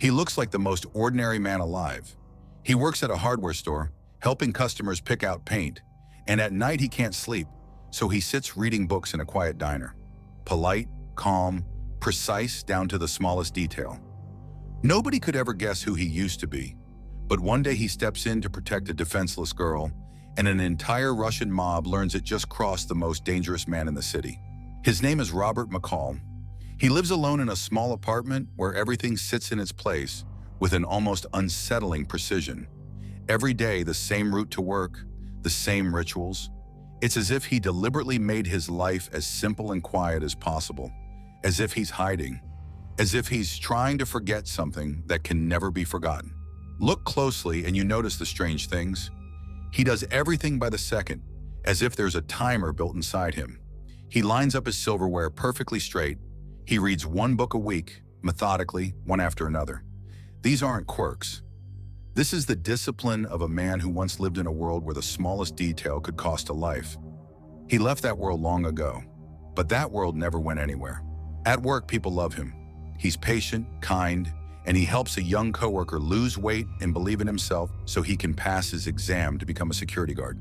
He looks like the most ordinary man alive. He works at a hardware store, helping customers pick out paint, and at night he can't sleep, so he sits reading books in a quiet diner. Polite, calm, precise down to the smallest detail. Nobody could ever guess who he used to be, but one day he steps in to protect a defenseless girl, and an entire Russian mob learns it just crossed the most dangerous man in the city. His name is Robert McCall. He lives alone in a small apartment where everything sits in its place with an almost unsettling precision. Every day, the same route to work, the same rituals. It's as if he deliberately made his life as simple and quiet as possible, as if he's hiding, as if he's trying to forget something that can never be forgotten. Look closely and you notice the strange things. He does everything by the second, as if there's a timer built inside him. He lines up his silverware perfectly straight. He reads one book a week, methodically, one after another. These aren't quirks. This is the discipline of a man who once lived in a world where the smallest detail could cost a life. He left that world long ago, but that world never went anywhere. At work, people love him. He's patient, kind, and he helps a young coworker lose weight and believe in himself so he can pass his exam to become a security guard.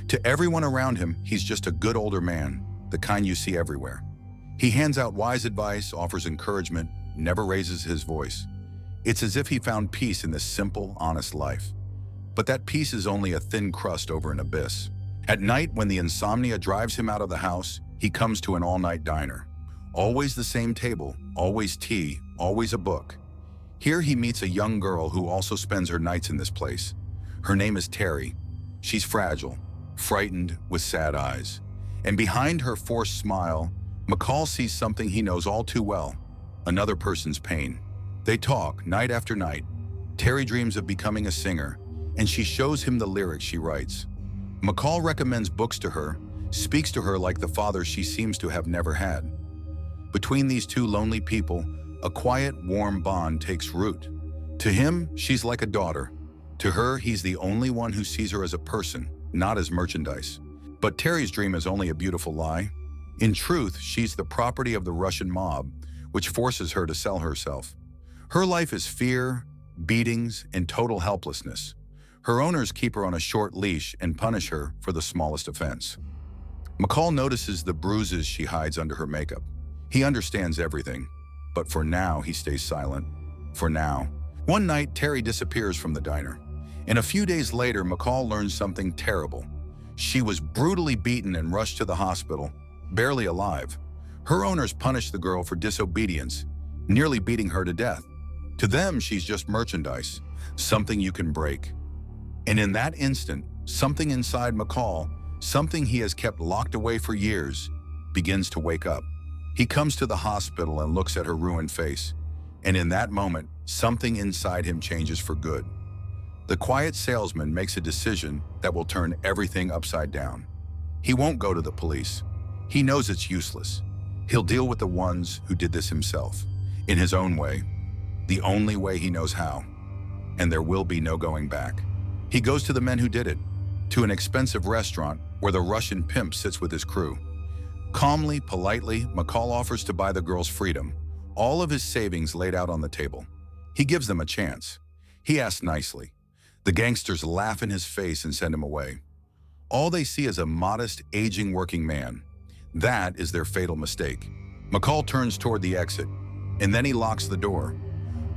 To everyone around him, he's just a good older man, the kind you see everywhere. He hands out wise advice, offers encouragement, never raises his voice. It's as if he found peace in this simple, honest life. But that peace is only a thin crust over an abyss. At night, when the insomnia drives him out of the house, he comes to an all-night diner. Always the same table, always tea, always a book. Here he meets a young girl who also spends her nights in this place. Her name is Teri. She's fragile, frightened, with sad eyes. And behind her forced smile, McCall sees something he knows all too well, another person's pain. They talk night after night. Teri dreams of becoming a singer, and she shows him the lyrics she writes. McCall recommends books to her, speaks to her like the father she seems to have never had. Between these two lonely people, a quiet, warm bond takes root. To him, she's like a daughter. To her, he's the only one who sees her as a person, not as merchandise. But Teri's dream is only a beautiful lie. In truth, she's the property of the Russian mob, which forces her to sell herself. Her life is fear, beatings, and total helplessness. Her owners keep her on a short leash and punish her for the smallest offense. McCall notices the bruises she hides under her makeup. He understands everything, but for now, he stays silent. For now. One night, Teri disappears from the diner, and a few days later, McCall learns something terrible. She was brutally beaten and rushed to the hospital, barely alive. Her owners punish the girl for disobedience, nearly beating her to death. To them, she's just merchandise, something you can break. And in that instant, something inside McCall, something he has kept locked away for years, begins to wake up. He comes to the hospital and looks at her ruined face, and in that moment, something inside him changes for good. The quiet salesman makes a decision that will turn everything upside down. He won't go to the police. He knows it's useless. He'll deal with the ones who did this himself, in his own way, the only way he knows how. And there will be no going back. He goes to the men who did it, to an expensive restaurant where the Russian pimp sits with his crew. Calmly, politely, McCall offers to buy the girl's freedom, all of his savings laid out on the table. He gives them a chance. He asks nicely. The gangsters laugh in his face and send him away. All they see is a modest, aging working man. That is their fatal mistake. McCall turns toward the exit, and then he locks the door.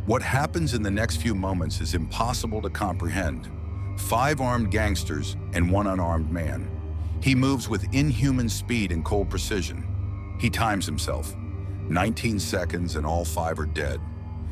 What happens in the next few moments is impossible to comprehend. 5 armed gangsters and 1 unarmed man. He moves with inhuman speed and cold precision. He times himself. 19 seconds and all 5 are dead.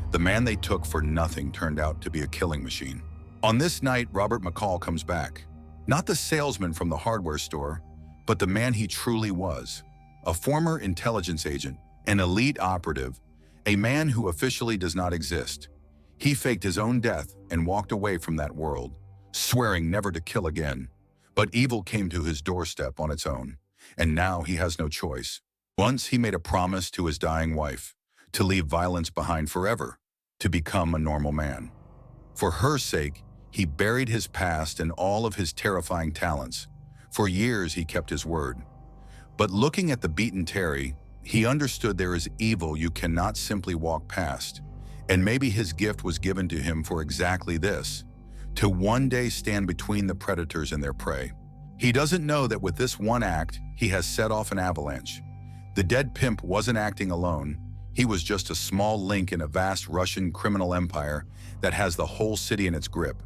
The man they took for nothing turned out to be a killing machine. On this night, Robert McCall comes back. Not the salesman from the hardware store, but the man he truly was. A former intelligence agent, an elite operative, a man who officially does not exist. He faked his own death and walked away from that world, swearing never to kill again. But evil came to his doorstep on its own, and now he has no choice. Once he made a promise to his dying wife, to leave violence behind forever, to become a normal man. For her sake, he buried his past and all of his terrifying talents. For years, he kept his word. But looking at the beaten Teri, he understood there is evil you cannot simply walk past. And maybe his gift was given to him for exactly this, to one day stand between the predators and their prey. He doesn't know that with this one act, he has set off an avalanche. The dead pimp wasn't acting alone. He was just a small link in a vast Russian criminal empire that has the whole city in its grip.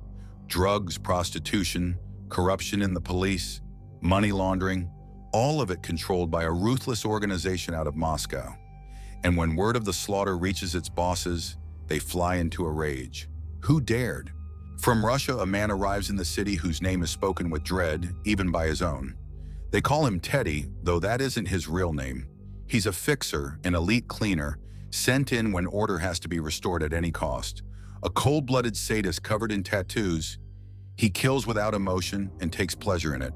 Drugs, prostitution, corruption in the police, money laundering, all of it controlled by a ruthless organization out of Moscow. And when word of the slaughter reaches its bosses, they fly into a rage. Who dared? From Russia, a man arrives in the city whose name is spoken with dread, even by his own. They call him Teri, though that isn't his real name. He's a fixer, an elite cleaner, sent in when order has to be restored at any cost. A cold-blooded sadist covered in tattoos, he kills without emotion and takes pleasure in it.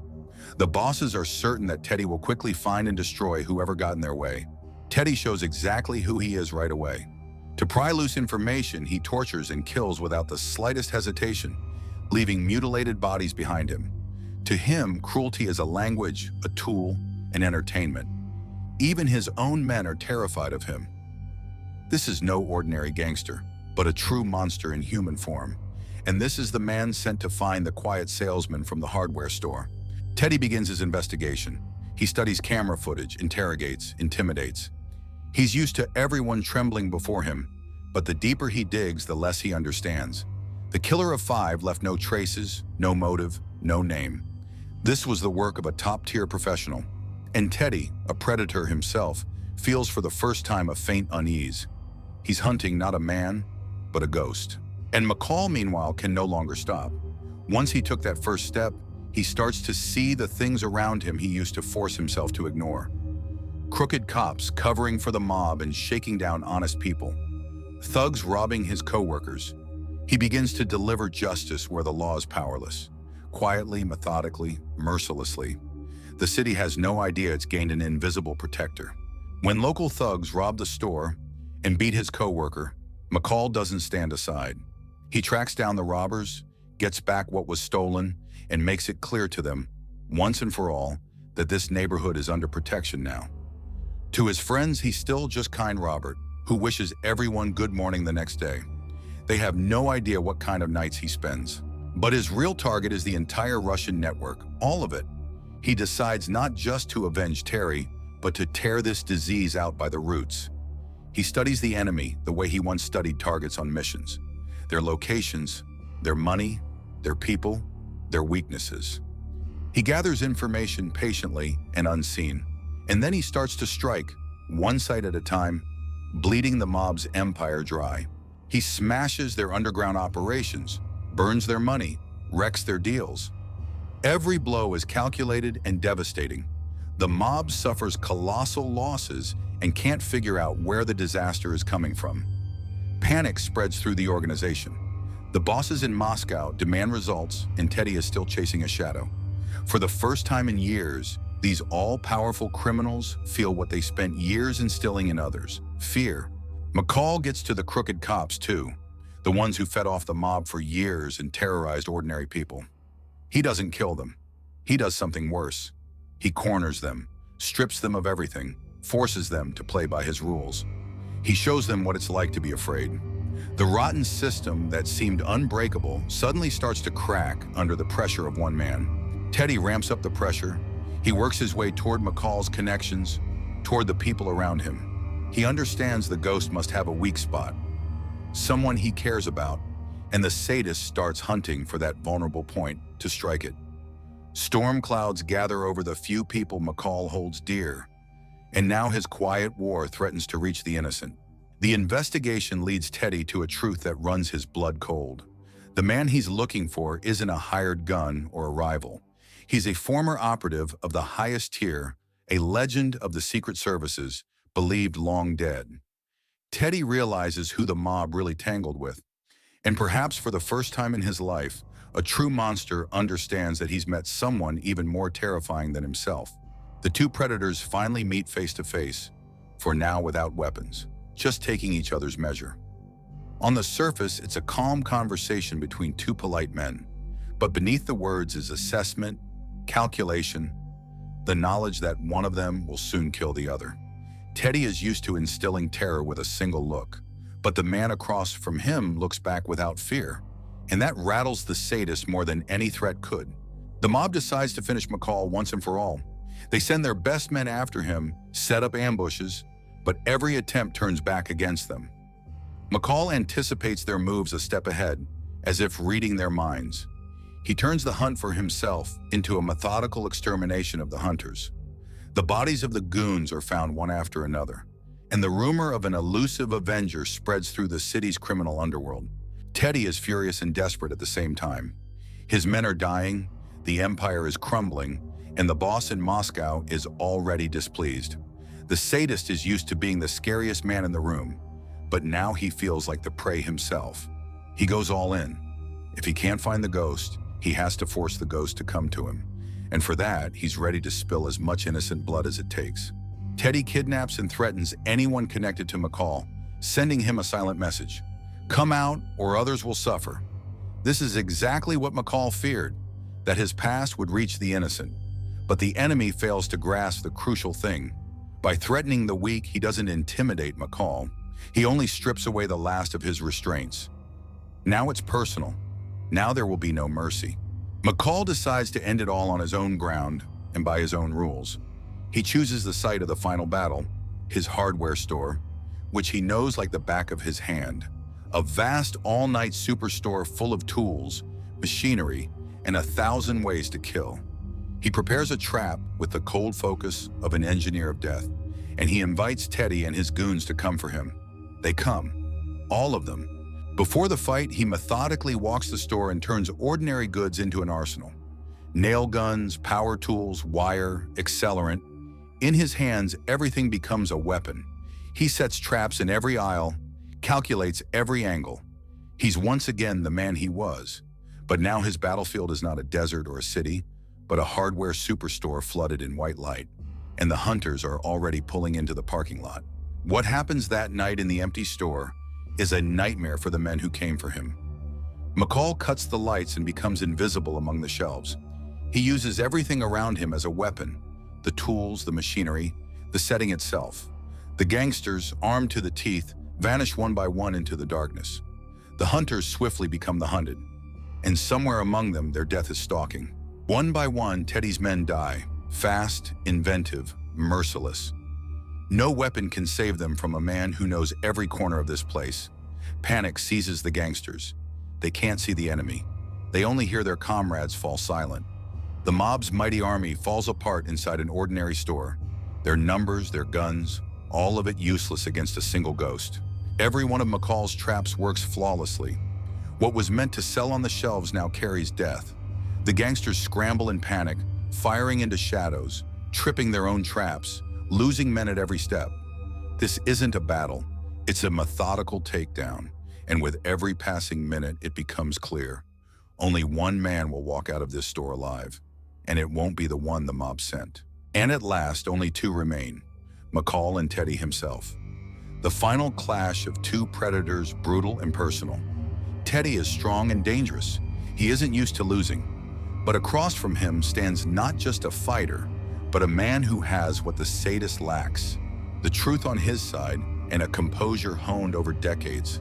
The bosses are certain that Teri will quickly find and destroy whoever got in their way. Teri shows exactly who he is right away. To pry loose information, he tortures and kills without the slightest hesitation, leaving mutilated bodies behind him. To him, cruelty is a language, a tool, an entertainment. Even his own men are terrified of him. This is no ordinary gangster, but a true monster in human form. And this is the man sent to find the quiet salesman from the hardware store. Teri begins his investigation. He studies camera footage, interrogates, intimidates. He's used to everyone trembling before him, but the deeper he digs, the less he understands. The killer of five left no traces, no motive, no name. This was the work of a top-tier professional. And Teri, a predator himself, feels for the first time a faint unease. He's hunting not a man, but a ghost. And McCall, meanwhile, can no longer stop. Once he took that first step, he starts to see the things around him he used to force himself to ignore. Crooked cops covering for the mob and shaking down honest people. Thugs robbing his co-workers. He begins to deliver justice where the law is powerless. Quietly, methodically, mercilessly. The city has no idea it's gained an invisible protector. When local thugs rob the store and beat his co-worker, McCall doesn't stand aside. He tracks down the robbers, gets back what was stolen, and makes it clear to them, once and for all, that this neighborhood is under protection now. To his friends, he's still just kind Robert, who wishes everyone good morning the next day. They have no idea what kind of nights he spends. But his real target is the entire Russian network, all of it. He decides not just to avenge Teri, but to tear this disease out by the roots. He studies the enemy the way he once studied targets on missions. Their locations, their money, their people, their weaknesses. He gathers information patiently and unseen. And then he starts to strike, one site at a time, bleeding the mob's empire dry. He smashes their underground operations, burns their money, wrecks their deals. Every blow is calculated and devastating. The mob suffers colossal losses and can't figure out where the disaster is coming from. Panic spreads through the organization. The bosses in Moscow demand results, and Teri is still chasing a shadow. For the first time in years, these all-powerful criminals feel what they spent years instilling in others, fear. McCall gets to the crooked cops too, the ones who fed off the mob for years and terrorized ordinary people. He doesn't kill them. He does something worse. He corners them, strips them of everything, forces them to play by his rules. He shows them what it's like to be afraid. The rotten system that seemed unbreakable suddenly starts to crack under the pressure of one man. Teri ramps up the pressure. He works his way toward McCall's connections, toward the people around him. He understands the ghost must have a weak spot, someone he cares about, and the sadist starts hunting for that vulnerable point to strike it. Storm clouds gather over the few people McCall holds dear, and now his quiet war threatens to reach the innocent. The investigation leads Teri to a truth that runs his blood cold. The man he's looking for isn't a hired gun or a rival. He's a former operative of the highest tier, a legend of the secret services, believed long dead. Teri realizes who the mob really tangled with, and perhaps for the first time in his life, a true monster understands that he's met someone even more terrifying than himself. The two predators finally meet face to face, for now without weapons, just taking each other's measure. On the surface, it's a calm conversation between two polite men, but beneath the words is assessment, calculation, the knowledge that one of them will soon kill the other. Teri is used to instilling terror with a single look, But the man across from him looks back without fear, and that rattles the sadist more than any threat could. The mob decides to finish McCall once and for all. They send their best men after him, set up ambushes, but every attempt turns back against them. McCall anticipates their moves a step ahead, as if reading their minds. He turns the hunt for himself into a methodical extermination of the hunters. The bodies of the goons are found one after another, and the rumor of an elusive avenger spreads through the city's criminal underworld. Teri is furious and desperate at the same time. His men are dying, the empire is crumbling, and the boss in Moscow is already displeased. The sadist is used to being the scariest man in the room, but now he feels like the prey himself. He goes all in. If he can't find the ghost, he has to force the ghost to come to him. And for that, he's ready to spill as much innocent blood as it takes. Teri kidnaps and threatens anyone connected to McCall, sending him a silent message. Come out or others will suffer. This is exactly what McCall feared, that his past would reach the innocent. But the enemy fails to grasp the crucial thing. By threatening the weak, he doesn't intimidate McCall. He only strips away the last of his restraints. Now it's personal. Now there will be no mercy. McCall decides to end it all on his own ground and by his own rules. He chooses the site of the final battle, his hardware store, which he knows like the back of his hand. A vast all-night superstore full of tools, machinery, and 1,000 ways to kill. He prepares a trap with the cold focus of an engineer of death, and he invites Teri and his goons to come for him. They come, all of them. Before the fight, he methodically walks the store and turns ordinary goods into an arsenal. Nail guns, power tools, wire, accelerant. In his hands, everything becomes a weapon. He sets traps in every aisle, calculates every angle. He's once again the man he was, but now his battlefield is not a desert or a city, but a hardware superstore flooded in white light, and the hunters are already pulling into the parking lot. What happens that night in the empty store is a nightmare for the men who came for him. McCall cuts the lights and becomes invisible among the shelves. He uses everything around him as a weapon, the tools, the machinery, the setting itself. The gangsters, armed to the teeth, vanish one by one into the darkness. The hunters swiftly become the hunted, and somewhere among them their death is stalking. One by one, Teri's men die, fast, inventive, merciless. No weapon can save them from a man who knows every corner of this place. Panic seizes the gangsters. They can't see the enemy. They only hear their comrades fall silent. The mob's mighty army falls apart inside an ordinary store. Their numbers, their guns, all of it useless against a single ghost. Every one of McCall's traps works flawlessly. What was meant to sell on the shelves now carries death. The gangsters scramble in panic, firing into shadows, tripping their own traps, losing men at every step. This isn't a battle, it's a methodical takedown, and with every passing minute it becomes clear. Only one man will walk out of this store alive, and it won't be the one the mob sent. And at last, only two remain, McCall and Teri himself. The final clash of two predators, brutal and personal. Teri is strong and dangerous. He isn't used to losing. But across from him stands not just a fighter, but a man who has what the sadist lacks, the truth on his side and a composure honed over decades.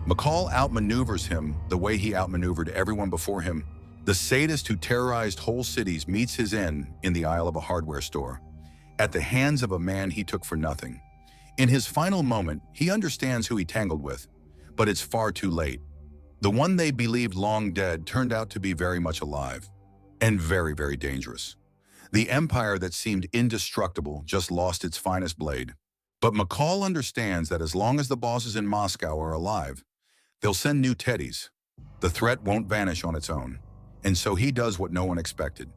McCall outmaneuvers him the way he outmaneuvered everyone before him. The sadist who terrorized whole cities meets his end in the aisle of a hardware store, at the hands of a man he took for nothing. In his final moment, he understands who he tangled with, but it's far too late. The one they believed long dead turned out to be very much alive, and very, very dangerous. The empire that seemed indestructible just lost its finest blade. But McCall understands that as long as the bosses in Moscow are alive, they'll send new Teris. The threat won't vanish on its own. And so he does what no one expected.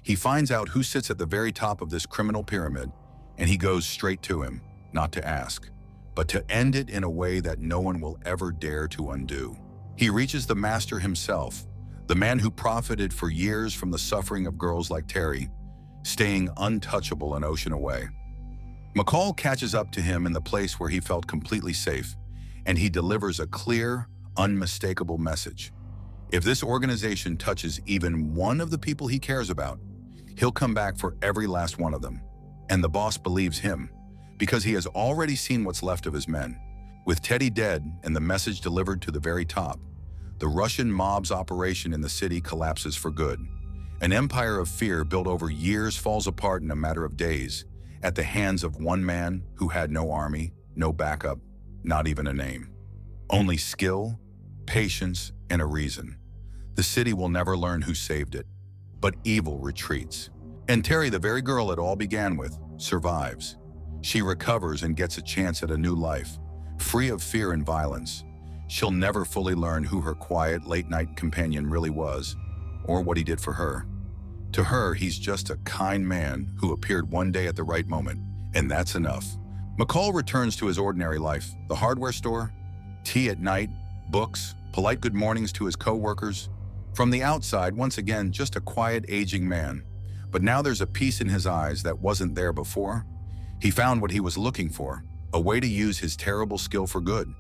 He finds out who sits at the very top of this criminal pyramid, and he goes straight to him, not to ask, but to end it in a way that no one will ever dare to undo. He reaches the master himself, the man who profited for years from the suffering of girls like Teri, staying untouchable an ocean away. McCall catches up to him in the place where he felt completely safe, and he delivers a clear, unmistakable message. If this organization touches even one of the people he cares about, he'll come back for every last one of them. And the boss believes him, because he has already seen what's left of his men. With Teddy dead and the message delivered to the very top, the Russian mob's operation in the city collapses for good. An empire of fear built over years falls apart in a matter of days at the hands of one man who had no army, no backup, not even a name. Only skill, patience, and a reason. The city will never learn who saved it, but evil retreats. And Teri, the very girl it all began with, survives. She recovers and gets a chance at a new life, free of fear and violence. She'll never fully learn who her quiet, late-night companion really was, or what he did for her. To her, he's just a kind man who appeared one day at the right moment, and that's enough. McCall returns to his ordinary life, the hardware store, tea at night, books, polite good mornings to his co-workers. From the outside, once again, just a quiet, aging man. But now there's a peace in his eyes that wasn't there before. He found what he was looking for, a way to use his terrible skill for good.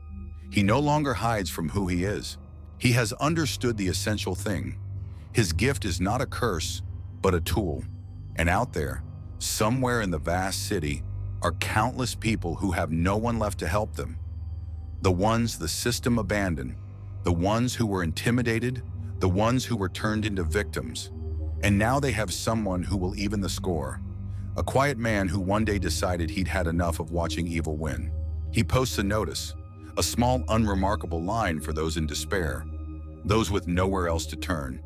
He no longer hides from who he is. He has understood the essential thing. His gift is not a curse, but a tool. And out there, somewhere in the vast city, are countless people who have no one left to help them. The ones the system abandoned, the ones who were intimidated, the ones who were turned into victims. And now they have someone who will even the score. A quiet man who one day decided he'd had enough of watching evil win. He posts a notice, a small, unremarkable line for those in despair, those with nowhere else to turn.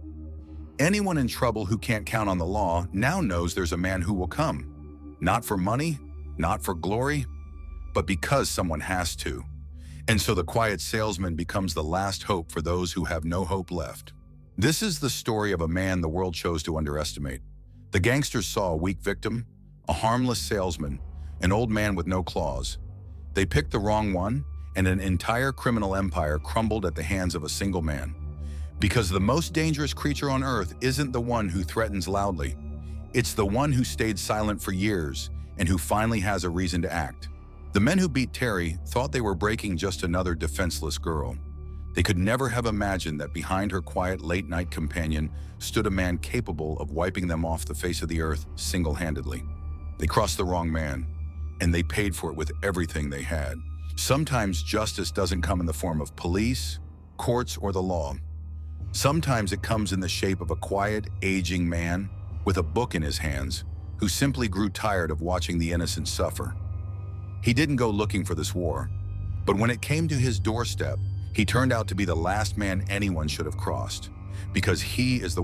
Anyone in trouble who can't count on the law now knows there's a man who will come. Not for money, not for glory, but because someone has to. And so the quiet salesman becomes the last hope for those who have no hope left. This is the story of a man the world chose to underestimate. The gangsters saw a weak victim, a harmless salesman, an old man with no claws. They picked the wrong one, and an entire criminal empire crumbled at the hands of a single man. Because the most dangerous creature on earth isn't the one who threatens loudly. It's the one who stayed silent for years and who finally has a reason to act. The men who beat Teri thought they were breaking just another defenseless girl. They could never have imagined that behind her quiet late-night companion stood a man capable of wiping them off the face of the earth single-handedly. They crossed the wrong man, and they paid for it with everything they had. Sometimes justice doesn't come in the form of police, courts, or the law. Sometimes it comes in the shape of a quiet, aging man with a book in his hands who simply grew tired of watching the innocent suffer. He didn't go looking for this war, but when it came to his doorstep, he turned out to be the last man anyone should have crossed, because he is the